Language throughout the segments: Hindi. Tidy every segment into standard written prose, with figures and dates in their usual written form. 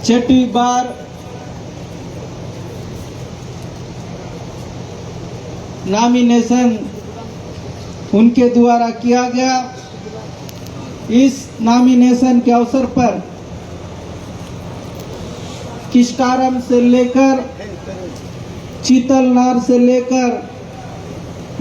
छठी बार नॉमिनेशन उनके द्वारा किया गया। इस नॉमिनेशन के अवसर पर किस्टारम से लेकर चीतलनार से लेकर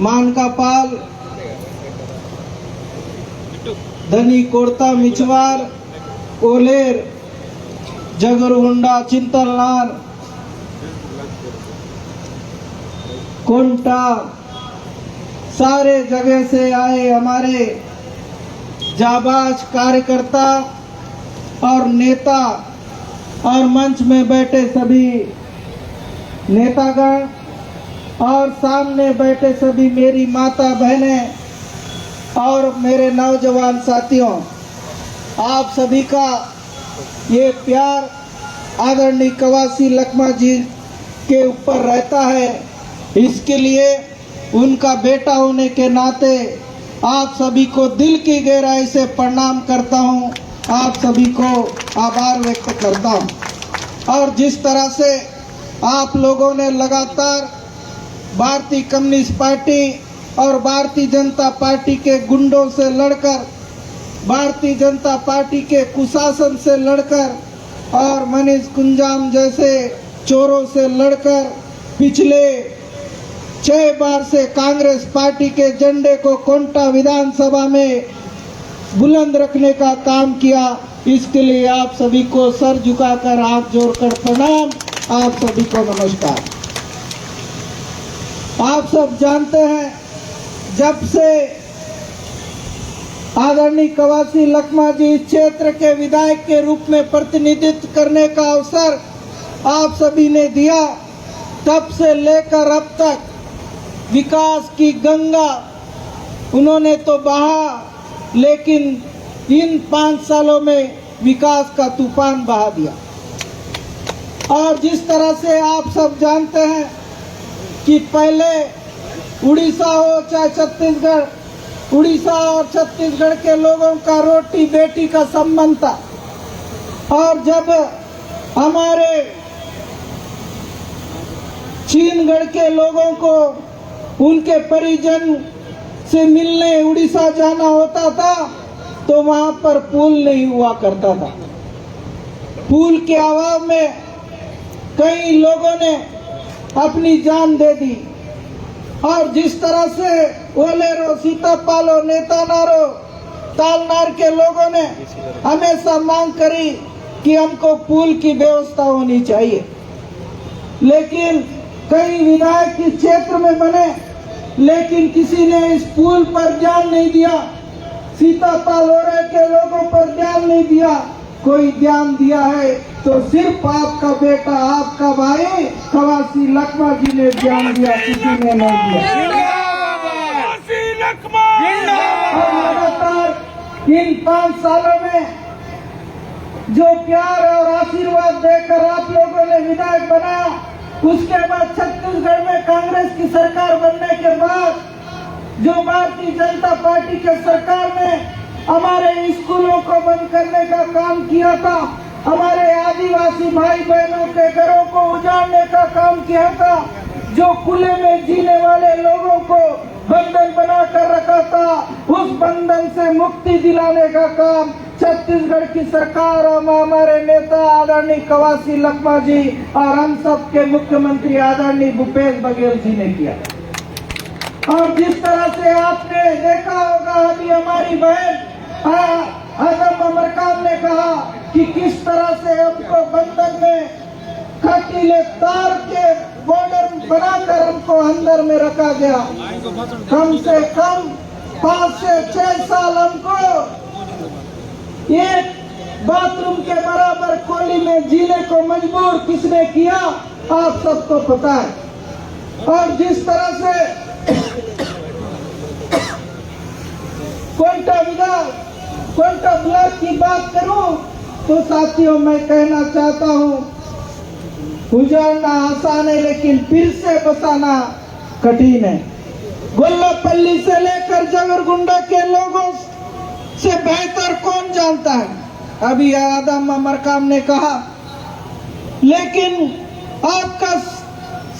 मानकापाल, धनी कोड़ता, मिचवार, ओलेर, जगरगुंडा, चिंतलनार, कोंटा, सारे जगह से आए हमारे जाबाज कार्यकर्ता और नेता और मंच में बैठे सभी नेतागण और सामने बैठे सभी मेरी माता बहनें और मेरे नौजवान साथियों, आप सभी का ये प्यार आदरणीय कवासी लखमा जी के ऊपर रहता है। इसके लिए उनका बेटा होने के नाते आप सभी को दिल की गहराई से प्रणाम करता हूं, आप सभी को आभार व्यक्त करता हूं। और जिस तरह से आप लोगों ने लगातार भारतीय कम्युनिस्ट पार्टी और भारतीय जनता पार्टी के गुंडों से लड़कर, भारतीय जनता पार्टी के कुशासन से लड़कर और मनीष कुंजाम जैसे चोरों से लड़कर पिछले 6 बार से कांग्रेस पार्टी के झंडे को कोंटा विधानसभा में बुलंद रखने का काम किया, इसके लिए आप सभी को सर झुकाकर हाथ जोड़कर प्रणाम, आप सभी को नमस्कार। आप सब जानते हैं, जब से आदरणीय कवासी लखमा जी इस क्षेत्र के विधायक के रूप में प्रतिनिधित्व करने का अवसर आप सभी ने दिया, तब से लेकर अब तक विकास की गंगा उन्होंने तो बहा, लेकिन इन 5 सालों में विकास का तूफान बहा दिया। और जिस तरह से आप सब जानते हैं कि पहले उड़ीसा हो चाहे छत्तीसगढ़, उड़ीसा और छत्तीसगढ़ के लोगों का रोटी बेटी का संबंध था। और जब हमारे चीनगढ़ के लोगों को उनके परिजन से मिलने उड़ीसा जाना होता था तो वहां पर पुल नहीं हुआ करता था। पुल के अभाव में कई लोगों ने अपनी जान दे दी। और जिस तरह से ओलेरो, सीतापालो, नेतानारो, तालनार के लोगों ने हमेशा मांग करी कि हमको पुल की व्यवस्था होनी चाहिए, लेकिन कई विधायक इस क्षेत्र में बने, लेकिन किसी ने इस पुल पर ध्यान नहीं दिया। सीतापाल ओरे के लोगों पर ध्यान नहीं दिया। कोई ध्यान दिया है तो सिर्फ आपका बेटा, आपका भाई कवासी लखमा जी ने ध्यान दिया, किसी ने नहीं दिया। और लगातार इन 5 सालों में जो प्यार और आशीर्वाद देकर आप लोगों ने विधायक बनाया, उसके बाद छत्तीसगढ़ में कांग्रेस की सरकार बनने के बाद जो भारतीय जनता पार्टी के सरकार ने हमारे स्कूलों को बंद करने का काम किया था, हमारे आदिवासी भाई बहनों के घरों को उजाड़ने का काम किया था, जो खुले में जीने वाले लोगों को बंधन बनाकर रखा था, उस बंधन से मुक्ति दिलाने का काम छत्तीसगढ़ की सरकार और हमारे नेता आदरणीय कवासी लखमा जी और हम सब के मुख्यमंत्री आदरणीय भूपेश बघेल जी ने किया। और जिस तरह से आपने देखा होगा, अभी हमारी बहन आदम अमरकाम ने कहा कि किस तरह से हमको बंधन में खटीले तार के बॉर्डर बनाकर हमको अंदर में रखा गया। कम से कम 5 से 6 साल हमको एक बाथरूम के बराबर कोली में जीने को मजबूर किसने किया, आप सबको पता है। और जिस तरह से कोंटा ब्लॉक की बात करूं तो साथियों मैं कहना चाहता हूं, उजाड़ना आसान है लेकिन फिर से बसाना कठिन है। गोल्लापल्ली से लेकर जगरगुंडा के लोगों से बेहतर कौन जानता है। अभी आदम अमरकाम ने कहा लेकिन आपका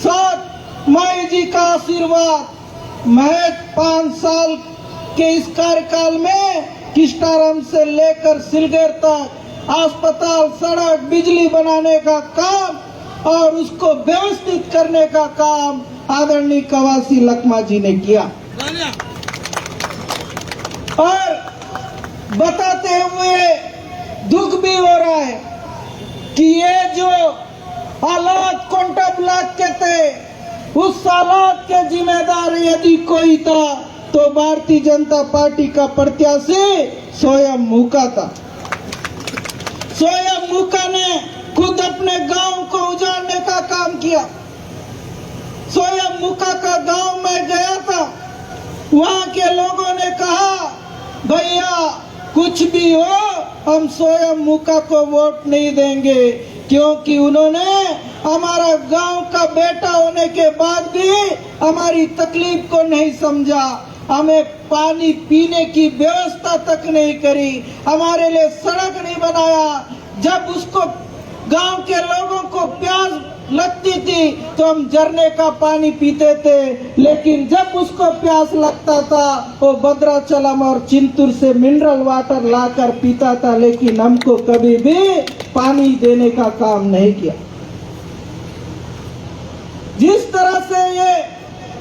साथ माई जी का आशीर्वाद महज 5 साल के इस कार्यकाल में किस्टाराम से लेकर सिलगेर तक अस्पताल, सड़क, बिजली बनाने का काम और उसको व्यवस्थित करने का काम आदरणीय कवासी लखमा जी ने किया। और बताते हुए दुख भी हो रहा है कि ये जो हालात कोंटा ब्लॉक के थे, उस हालात के जिम्मेदार यदि कोई था तो भारतीय जनता पार्टी का प्रत्याशी स्वयं मुका था। स्वयं मुका ने खुद अपने गांव को उजाड़ने का काम किया। स्वयं मुका का गांव में गया था, वहां के लोगों ने कहा भैया कुछ भी हो हम स्वयं मुका को वोट नहीं देंगे, क्योंकि उन्होंने हमारा गांव का बेटा होने के बाद भी हमारी तकलीफ को नहीं समझा, हमें पानी पीने की व्यवस्था तक नहीं करी, हमारे लिए सड़क नहीं बनाया। जब उसको गांव के लोगों को प्यास लगती थी तो हम झरने का पानी पीते थे, लेकिन जब उसको प्यास लगता था वो भद्राचलम और चिंतूर से मिनरल वाटर लाकर पीता था, लेकिन हमको कभी भी पानी देने का काम नहीं किया। जिस तरह से ये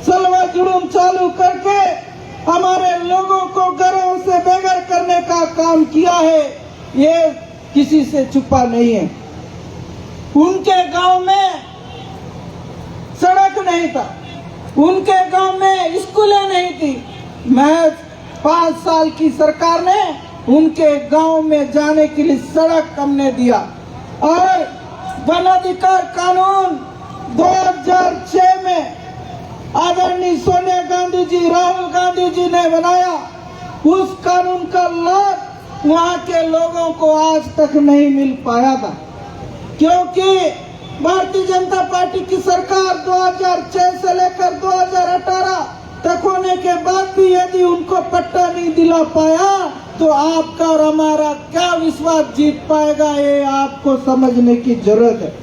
सलवा जुलूम चालू करके हमारे लोगों को घरों से बेघर करने का काम किया है, ये किसी से छुपा नहीं है। उनके गांव में सड़क नहीं था, उनके गांव में स्कूलें नहीं थी। महज 5 साल की सरकार ने उनके गांव में जाने के लिए सड़क हमने दिया। और वन अधिकार कानून 2006 में आदरणीय सोनिया गांधी जी, राहुल गांधी जी ने बनाया, उस कानून का लाभ वहां के लोगों को आज तक नहीं मिल पाया था, क्योंकि भारतीय जनता पार्टी की सरकार 2006 से लेकर 2018 तक होने के बाद भी यदि उनको पट्टा नहीं दिला पाया तो आपका और हमारा क्या विश्वास जीत पाएगा, ये आपको समझने की जरूरत है।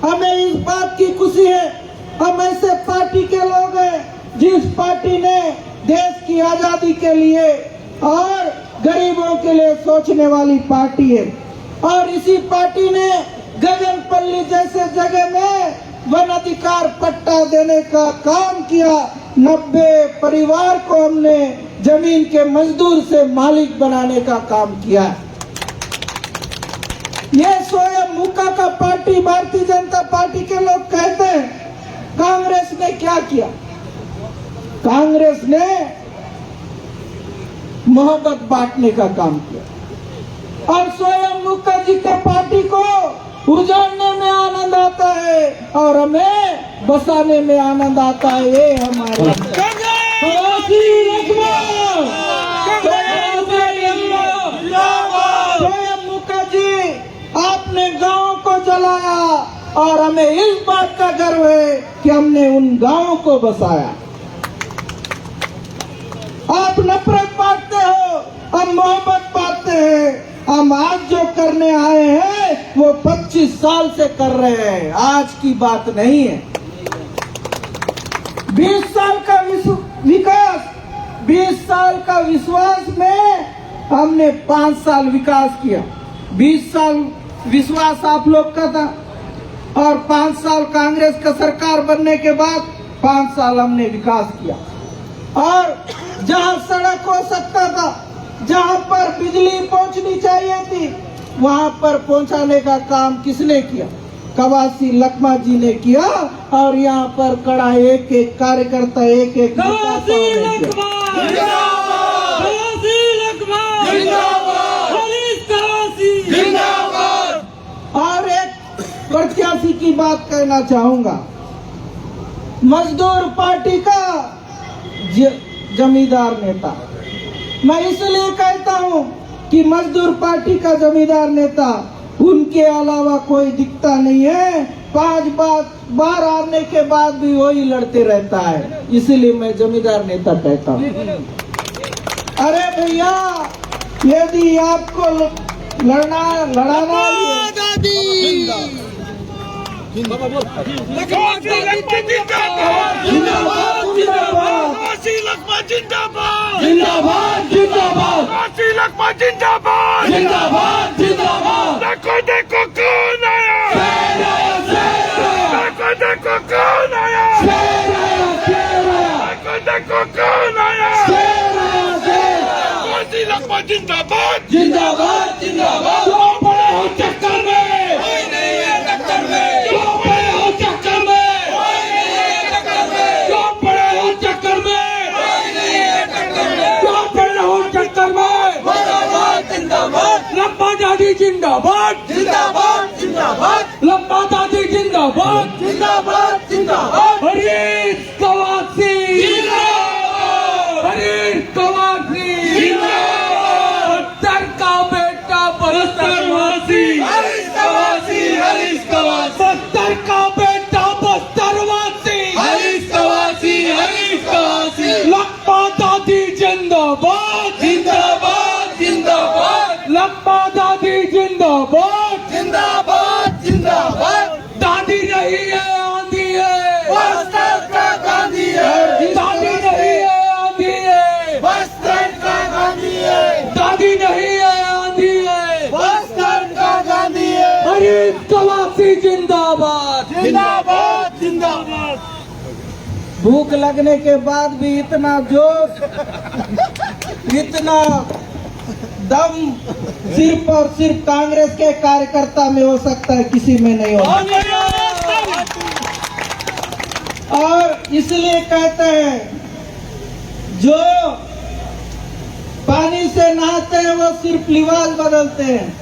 हमें इस बात की खुशी है, हम ऐसे पार्टी के लोग हैं जिस पार्टी ने देश की आजादी के लिए और गरीबों के लिए सोचने वाली पार्टी है। और इसी पार्टी ने गगनपल्ली जैसे जगह में वन अधिकार पट्टा देने का काम किया। 90 परिवार को हमने जमीन के मजदूर से मालिक बनाने का काम किया। ये स्वयं मुका का पार्टी भारतीय जनता पार्टी के लोग कहते हैं। कांग्रेस ने क्या किया? कांग्रेस ने मोहब्बत बांटने का काम किया और स्वयं मुका जी के पार्टी को उजाड़ने में आनंद आता है और हमें बसाने में आनंद आता है। ये हमारे स्वयं मुका जी आपने गांव को जलाया और हमें इस बात का गर्व है कि हमने उन गांवों को बसाया। आप नफरत बांटते हो, हम मोहब्बत बांटते हैं। हम आज जो करने आए हैं वो 25 साल से कर रहे हैं, आज की बात नहीं है। 20 साल का विकास, 20 साल का विश्वास में हमने 5 साल विकास किया। 20 साल विश्वास आप लोग का था और 5 साल कांग्रेस का सरकार बनने के बाद 5 साल हमने विकास किया। और जहां सड़क हो सकता था, जहां पर बिजली पहुंचनी चाहिए थी, वहां पर पहुंचाने का काम किसने किया? कवासी लखमा जी ने किया। और यहाँ पर खड़ा एक एक कार्यकर्ता, एक एक और एक प्रत्याशी की बात कहना चाहूंगा। मजदूर पार्टी का जमींदार नेता, मैं इसलिए कहता हूं कि मजदूर पार्टी का जमींदार नेता, उनके अलावा कोई दिखता नहीं है। 5 बार हारने के बाद भी वही लड़ते रहता है, इसलिए मैं जमींदार नेता कहता हूं। अरे भैया, यदि आपको लड़ाना देखो देखो कौन आया, देखो देखो कौन आया, देखो देखो कौन आया। गाजी लखमा जिंदाबाद, जिंदाबाद जिंदाबाद। जो पड़े हो चक्कर में कोई नहीं है टक्कर में, जो पड़े हो चक्कर में कोई नहीं है टक्कर में, जो पड़े हो चक्कर में कोई नहीं है टक्कर में। जो पड़े हो चक्कर में जिंदाबाद जिंदाबाद लंबा दादी जिंदाबाद जिंदाबाद जिंदाबाद लंबा दादी जिंदाबाद जिंदाबाद जिंदाबाद। हरीश कवासी हरीश कवासी बस्तर का बेटा बस्तरवासी हरीश कवासी, हरीश कवासी, बस्तर का बेटा बस्तरवासी हरीश कवासी, हरीश कवासी। लंबा दादी जिंदाबाद जिंदाबाद जिंदाबाद लंबा दादी जिंदाबाद जिंदाबाद जिंदाबाद। दादी नहीं है आंधी है बस्तर का गांधी है, दादी नहीं है आंधी है बस्तर का गांधी है, दादी नहीं है आंधी है बस्तर का गांधी है। हरीश कवासी जिंदाबाद जिंदाबाद जिंदाबाद। भूख लगने के बाद भी इतना जोश, इतना दम सिर्फ और सिर्फ कांग्रेस के कार्यकर्ता में हो सकता है, किसी में नहीं हो। और इसलिए कहते हैं जो पानी से नहाते हैं वो सिर्फ लिबास बदलते हैं,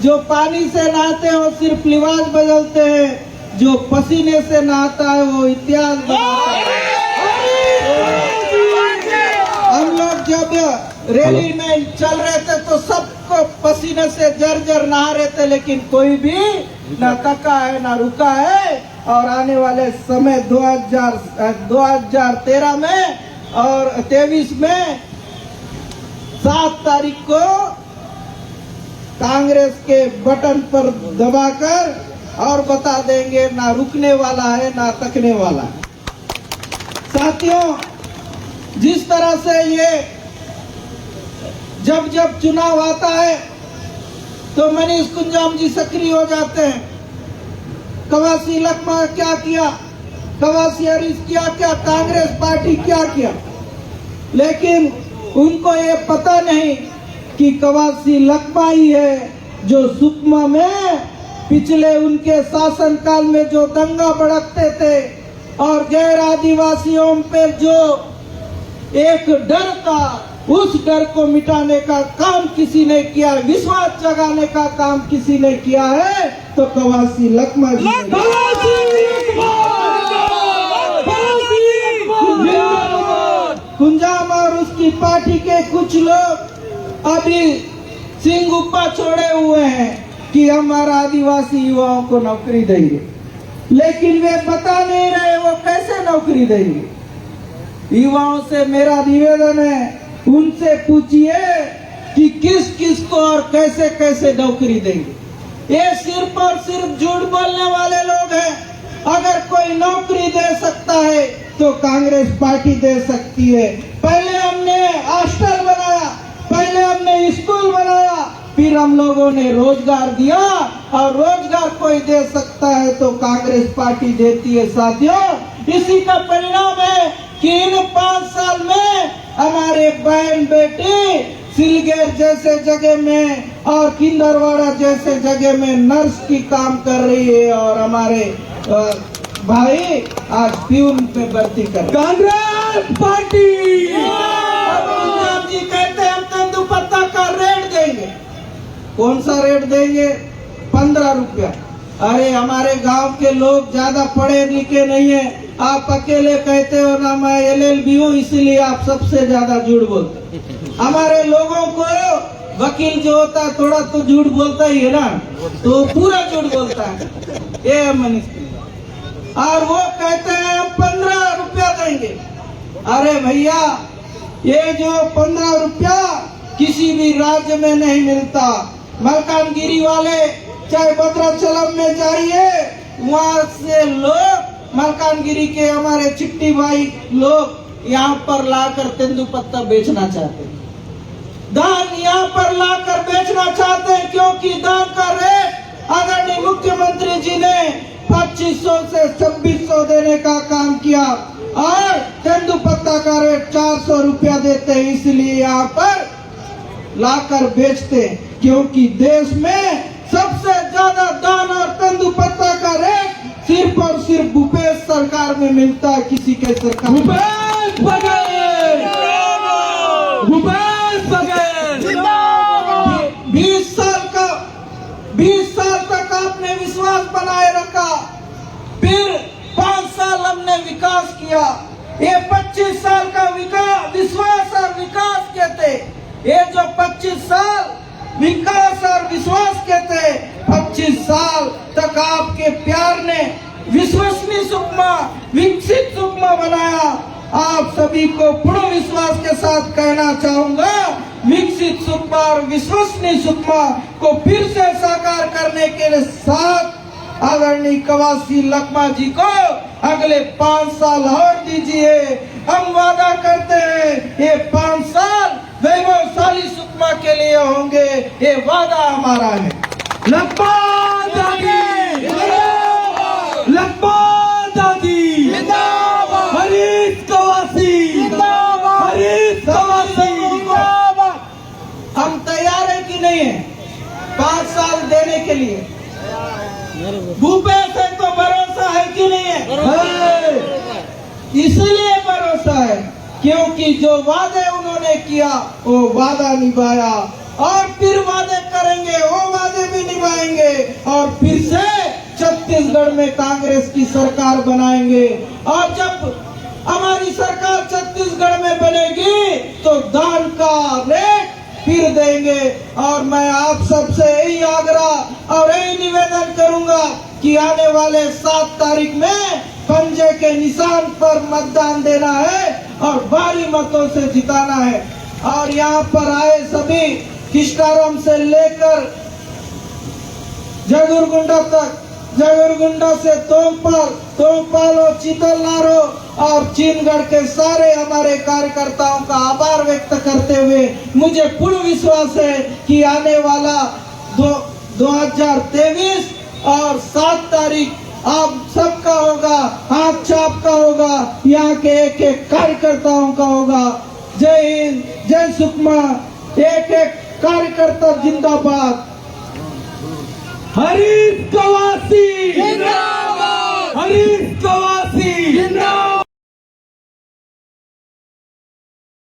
जो पानी से नहाते हैं वो सिर्फ लिबास बदलते हैं, जो पसीने से नहाता है वो इतिहास बदलता है। हम लोग जब रैली में चल रहे थे तो सबको पसीने से जर नहा रहे थे, लेकिन कोई भी ना थका है ना रुका है। और आने वाले समय 2013 में और 23 में 7 तारीख को कांग्रेस के बटन पर दबाकर और बता देंगे ना रुकने वाला है ना थकने वाला है। साथियों, जिस तरह से ये जब जब चुनाव आता है तो मनीष कुंजाम जी सक्रिय हो जाते हैं। कवासी लखमा क्या किया, कवासी हरीश क्या क्या, कांग्रेस पार्टी क्या किया, लेकिन उनको ये पता नहीं कि कवासी लखमा ही है जो सुकमा में पिछले उनके शासनकाल में जो दंगा भड़कते थे और गैर आदिवासियों पे जो एक डर था, उस डर को मिटाने का काम किसी ने किया, विश्वास जगाने का काम किसी ने किया है तो कवासी लखमा जी ने। कुंजाम और उसकी पार्टी के कुछ लोग अभी सिंह गुप्पा छोड़े हुए हैं कि हमारा आदिवासी युवाओं को नौकरी देंगे, लेकिन वे बता नहीं रहे वो कैसे नौकरी देंगे। युवाओं से मेरा निवेदन है, उनसे पूछिए कि किस किस को और कैसे कैसे नौकरी देंगे। ये सिर्फ और सिर्फ झूठ बोलने वाले लोग हैं। अगर कोई नौकरी दे सकता है तो कांग्रेस पार्टी दे सकती है। पहले हमने हॉस्टल बनाया, पहले हमने स्कूल बनाया, फिर हम लोगों ने रोजगार दिया, और रोजगार कोई दे सकता है तो कांग्रेस पार्टी देती है। साथियों, इसी का परिणाम है कि इन 5 साल में हमारे बहन बेटी सिलगेर जैसे जगह में और किंदरवाड़ा जैसे जगह में नर्स की काम कर रही है, और हमारे भाई आज प्यून पे भर्ती कर। कांग्रेस पार्टी जी कहते हैं हम तेंदुपत्ता का रेट देंगे। कौन सा रेट देंगे? 15 रुपया। अरे हमारे गांव के लोग ज्यादा पढ़े लिखे नहीं है, आप अकेले कहते हो ना मैं LLB हूँ इसलिए आप सबसे ज्यादा झूठ बोलते। हमारे लोगों को वकील जो होता है थोड़ा तो झूठ बोलता ही है ना, तो पूरा झूठ बोलता है ये मनीष, और वो कहते हैं हम 15 रुपया देंगे। अरे भैया, ये जो 15 रुपया किसी भी राज्य में नहीं मिलता। मलकानगिरी वाले चाहे भद्राचलम में जाइए, वहाँ से लोग मलकानगिरी के हमारे चिट्टी भाई लोग यहाँ पर लाकर तेंदुपत्ता बेचना चाहते हैं। धान यहाँ पर लाकर बेचना चाहते हैं, क्योंकि धान का रेट आदरणीय मुख्यमंत्री जी ने 2500 से 2600 देने का काम किया और तेंदुपत्ता का रेट 400 रुपया देते हैं। इसलिए यहाँ पर लाकर बेचते हैं, क्योंकि देश में सबसे ज्यादा धान और तेंदुपत्ता का रेट सिर्फ और सिर्फ भूपेश सरकार में मिलता है, किसी के सरकार में। भूपेश बघेल, भूपेश बघेल, 20 साल तक आपने विश्वास बनाए रखा, फिर 5 साल हमने विकास किया। ये 25 साल का विश्वास और विकास के थे। ये जो 25 साल विकास और विश्वास के थे, 25 साल तक आपके प्यार ने विश्वसनीय सुकमा, विकसित सुकमा बनाया। आप सभी को पूर्ण विश्वास के साथ कहना चाहूंगा, विकसित सुकमा और विश्वसनीय सुकमा को फिर से साकार करने के लिए साथ आदरणीय कवासी लखमा जी को अगले 5 साल और दीजिए। हम वादा करते हैं ये 5 साल वैभवशाली सुकमा के लिए होंगे, ये वादा हमारा है। लखमा दादी, लखमा दादी, हरीश कवासी, हरीश कवासी। हम तैयार है कि नहीं है 5 साल देने के लिए? भूपेश है तो भरोसा है कि नहीं है? इसलिए भरोसा है क्योंकि जो वादे उन्होंने किया वो वादा निभाया, और फिर वादे करेंगे वो वादे भी निभाएंगे, और फिर से छत्तीसगढ़ में कांग्रेस की सरकार बनाएंगे। और जब हमारी सरकार छत्तीसगढ़ में बनेगी तो धान का रेट फिर देंगे। और मैं आप सबसे यही आग्रह और यही निवेदन करूंगा कि आने वाले 7 तारीख में पंजे के निशान पर मतदान देना है और भारी मतों से जिताना है। और यहाँ पर आए सभी किस्टाराम से लेकर जगुरगुंडा तक, जगुरगुंडा से तोंगपाल और चितलनारो और चीनगढ़ के सारे हमारे कार्यकर्ताओं का आभार व्यक्त करते हुए मुझे पूर्ण विश्वास है कि आने वाला 2023 और 7 तारीख आप सबका होगा, हाथ छाप का होगा, यहाँ के एक एक कार्यकर्ताओं का होगा। जय हिंद, जय सुकमा, एक एक कार्यकर्ता जिंदाबाद। हरीश कवासी जिंदाबाद, हरीश कवासी जिंदाबाद।